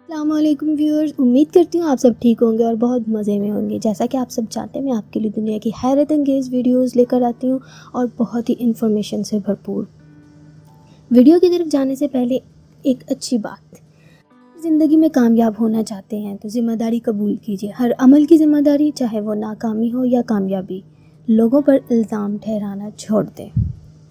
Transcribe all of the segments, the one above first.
السلام علیکم ویورز، امید کرتی ہوں آپ سب ٹھیک ہوں گے اور بہت مزے میں ہوں گے۔ جیسا کہ آپ سب جانتے ہیں، میں آپ کے لیے دنیا کی حیرت انگیز ویڈیوز لے کر آتی ہوں اور بہت ہی انفارمیشن سے بھرپور۔ ویڈیو کی طرف جانے سے پہلے ایک اچھی بات، زندگی میں کامیاب ہونا چاہتے ہیں تو ذمہ داری قبول کیجیے۔ ہر عمل کی ذمہ داری، چاہے وہ ناکامی ہو یا کامیابی، لوگوں پر الزام ٹھہرانا چھوڑ دیں۔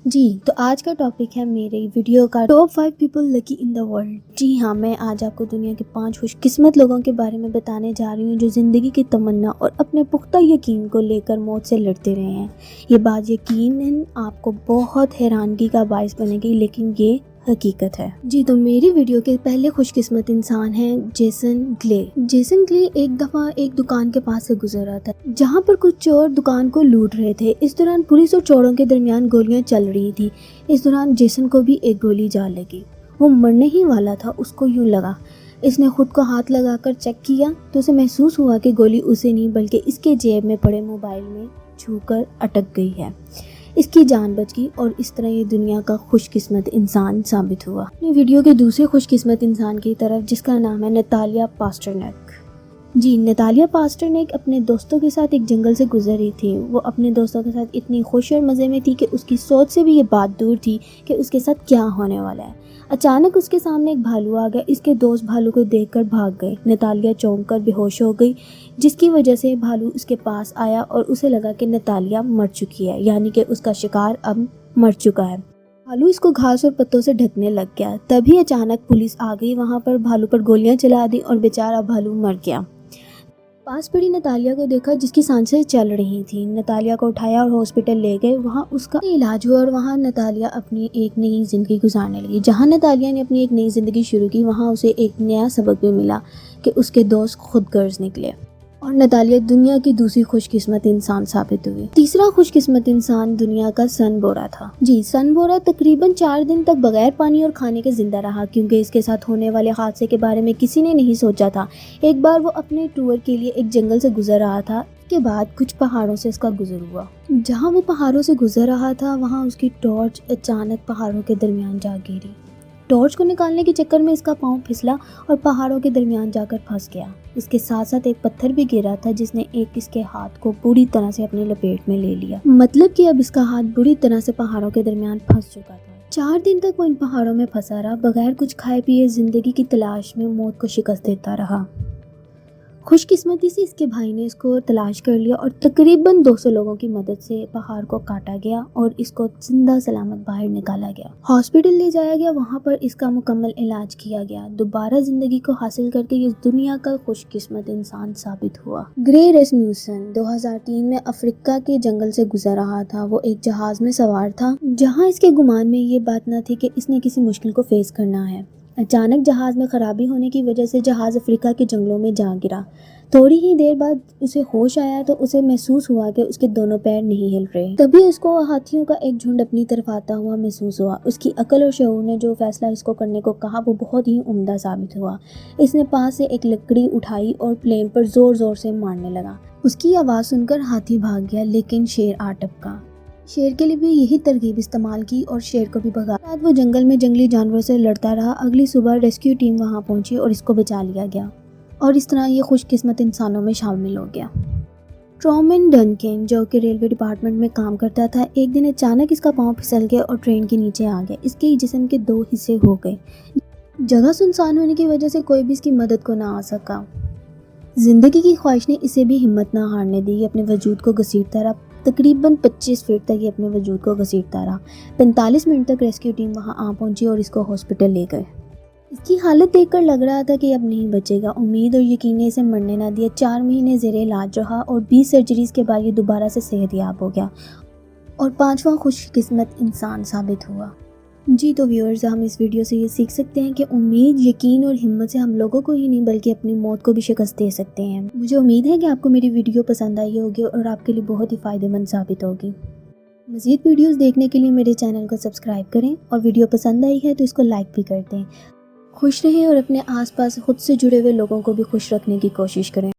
جی تو آج کا ٹاپک ہے میرے ویڈیو کا top 5 people lucky in the world. جی ہاں، میں آج آپ کو دنیا کے 5 خوش قسمت لوگوں کے بارے میں بتانے جا رہی ہوں جو زندگی کی تمنا اور اپنے پختہ یقین کو لے کر موت سے لڑتے رہے ہیں۔ یہ بات یقیناً آپ کو بہت حیرانگی کا باعث بنے گی، لیکن یہ حقیقت ہے۔ جی تو میری ویڈیو کے پہلے خوش قسمت انسان ہیں جیسن گلے۔ جیسن گلے ایک دفعہ ایک دکان کے پاس سے گزر رہا تھا جہاں پر کچھ چور دکان کو لوٹ رہے تھے۔ اس دوران پولیس اور چوروں کے درمیان گولیاں چل رہی تھی۔ اس دوران جیسن کو بھی ایک گولی جا لگی۔ وہ مرنے ہی والا تھا، اس کو یوں لگا۔ اس نے خود کو ہاتھ لگا کر چیک کیا تو اسے محسوس ہوا کہ گولی اسے نہیں بلکہ اس کے جیب میں پڑے موبائل میں چھو کر اٹک گئی ہے۔ اس کی جان بچ گئی اور اس طرح یہ دنیا کا خوش قسمت انسان ثابت ہوا۔ اپنی ویڈیو کے دوسرے خوش قسمت انسان کی طرف، جس کا نام ہے نتالیہ پاسٹرنک۔ جی نتالیہ پاسٹرنک اپنے دوستوں کے ساتھ ایک جنگل سے گزر رہی تھی۔ وہ اپنے دوستوں کے ساتھ اتنی خوش اور مزے میں تھی کہ اس کی سوچ سے بھی یہ بات دور تھی کہ اس کے ساتھ کیا ہونے والا ہے۔ اچانک اس کے سامنے ایک بھالو آ گیا۔ اس کے دوست بھالو کو دیکھ کر بھاگ گئے۔ نتالیہ چونک کر بے ہوش ہو گئی، جس کی وجہ سے بھالو اس کے پاس آیا اور اسے لگا کہ نتالیہ مر چکی ہے، یعنی کہ اس کا شکار اب مر چکا ہے۔ بھالو اس کو گھاس اور پتوں سے ڈھکنے لگ گیا۔ تبھی اچانک پولیس آ گئی وہاں پر، بھالو پر گولیاں چلا دی اور بیچارہ بھالو مر گیا۔ پاس پڑی نتالیہ کو دیکھا جس کی سانسیں چل رہی تھیں۔ نتالیہ کو اٹھایا اور ہاسپٹل لے گئے۔ وہاں اس کا علاج ہوا اور وہاں نتالیہ اپنی ایک نئی زندگی گزارنے لگی۔ جہاں نتالیہ نے اپنی ایک نئی زندگی شروع کی، وہاں اسے ایک نیا سبق بھی ملا کہ اس کے دوست خود غرض نکلے اور نتالیہ دنیا کی دوسری خوش قسمت انسان ثابت ہوئی۔ تیسرا خوش قسمت انسان دنیا کا سن بورا تھا۔ جی سن بورا تقریباً 4 دن تک بغیر پانی اور کھانے کے زندہ رہا، کیونکہ اس کے ساتھ ہونے والے حادثے کے بارے میں کسی نے نہیں سوچا تھا۔ ایک بار وہ اپنے ٹور کے لیے ایک جنگل سے گزر رہا تھا۔ اس کے بعد کچھ پہاڑوں سے اس کا گزر ہوا۔ جہاں وہ پہاڑوں سے گزر رہا تھا وہاں اس کی ٹارچ اچانک پہاڑوں کے درمیان جا گری۔ ٹارچ کو نکالنے کے چکر میں اس کا پاؤں پھسلا اور پہاڑوں کے درمیان جا کر پھنس گیا۔ اس کے ساتھ ساتھ ایک پتھر بھی گرا تھا جس نے اس کے ہاتھ کو پوری طرح سے اپنے لپیٹ میں لے لیا، مطلب کہ اب اس کا ہاتھ بری طرح سے پہاڑوں کے درمیان پھنس چکا تھا۔ 4 دن تک وہ ان پہاڑوں میں پھنسا رہا، بغیر کچھ کھائے پیے، زندگی کی تلاش میں موت کو شکست دیتا رہا۔ خوش قسمتی سے اس کے بھائی نے اس کو تلاش کر لیا اور تقریباً 200 لوگوں کی مدد سے پہاڑ کو کاٹا گیا اور اس کو زندہ سلامت باہر نکالا گیا۔ ہاسپٹل لے جایا گیا، وہاں پر اس کا مکمل علاج کیا گیا۔ دوبارہ زندگی کو حاصل کر کے اس دنیا کا خوش قسمت انسان ثابت ہوا۔ گرے ریسمیوسن 2003 میں افریقہ کے جنگل سے گزر رہا تھا۔ وہ ایک جہاز میں سوار تھا جہاں اس کے گمان میں یہ بات نہ تھی کہ اس نے کسی مشکل کو فیس کرنا ہے۔ اچانک جہاز میں خرابی ہونے کی وجہ سے جہاز افریقہ کے جنگلوں میں جا گرا۔ تھوڑی ہی دیر بعد اسے ہوش آیا تو اسے محسوس ہوا کہ اس کے دونوں پیر نہیں ہل رہے۔ تبھی اس کو ہاتھیوں کا ایک جھنڈ اپنی طرف آتا ہوا محسوس ہوا۔ اس کی عقل اور شعور نے جو فیصلہ اس کو کرنے کو کہا وہ بہت ہی عمدہ ثابت ہوا۔ اس نے پاس سے ایک لکڑی اٹھائی اور پلین پر زور زور سے مارنے لگا۔ اس کی آواز سن کر ہاتھی بھاگ گیا، لیکن شیر آ ٹپکا۔ شیر کے لیے بھی یہی ترکیب استعمال کی اور شیر کو بھی بھگا۔ رات وہ جنگل میں جنگلی جانوروں سے لڑتا رہا۔ اگلی صبح ریسکیو ٹیم وہاں پہنچی اور اس کو بچا لیا گیا اور اس طرح یہ خوش قسمت انسانوں میں شامل ہو گیا۔ ٹرومن ڈنکن جو کہ ریلوے ڈپارٹمنٹ میں کام کرتا تھا، ایک دن اچانک اس کا پاؤں پھسل گیا اور ٹرین کے نیچے آ گیا۔ اس کے جسم کے 2 حصے ہو گئے۔ جگہ سنسان ہونے کی وجہ سے کوئی بھی اس کی مدد کو نہ آ سکا۔ زندگی کی خواہش نے اسے بھی ہمت نہ ہارنے دی، یہ اپنے وجود کو گھسیٹتا رہا۔ تقریباً 25 فٹ تک یہ اپنے وجود کو گھسیٹتا رہا۔ 45 منٹ تک ریسکیو ٹیم وہاں آ پہنچی اور اس کو ہاسپٹل لے گئے۔ اس کی حالت دیکھ کر لگ رہا تھا کہ اب نہیں بچے گا۔ امید اور یقین نے اسے مرنے نہ دیا۔ 4 مہینے زیر علاج رہا اور 20 سرجریز کے بعد یہ دوبارہ سے صحت یاب ہو گیا اور 5واں خوش قسمت انسان ثابت ہوا۔ جی تو ویورز، ہم اس ویڈیو سے یہ سیکھ سکتے ہیں کہ امید، یقین اور ہمت سے ہم لوگوں کو ہی نہیں بلکہ اپنی موت کو بھی شکست دے سکتے ہیں۔ مجھے امید ہے کہ آپ کو میری ویڈیو پسند آئی ہوگی اور آپ کے لیے بہت ہی فائدہ مند ثابت ہوگی۔ مزید ویڈیوز دیکھنے کے لیے میرے چینل کو سبسکرائب کریں اور ویڈیو پسند آئی ہے تو اس کو لائک بھی کر دیں۔ خوش رہیں اور اپنے آس پاس خود سے جڑے ہوئے لوگوں کو بھی خوش رکھنے کی کوشش کریں۔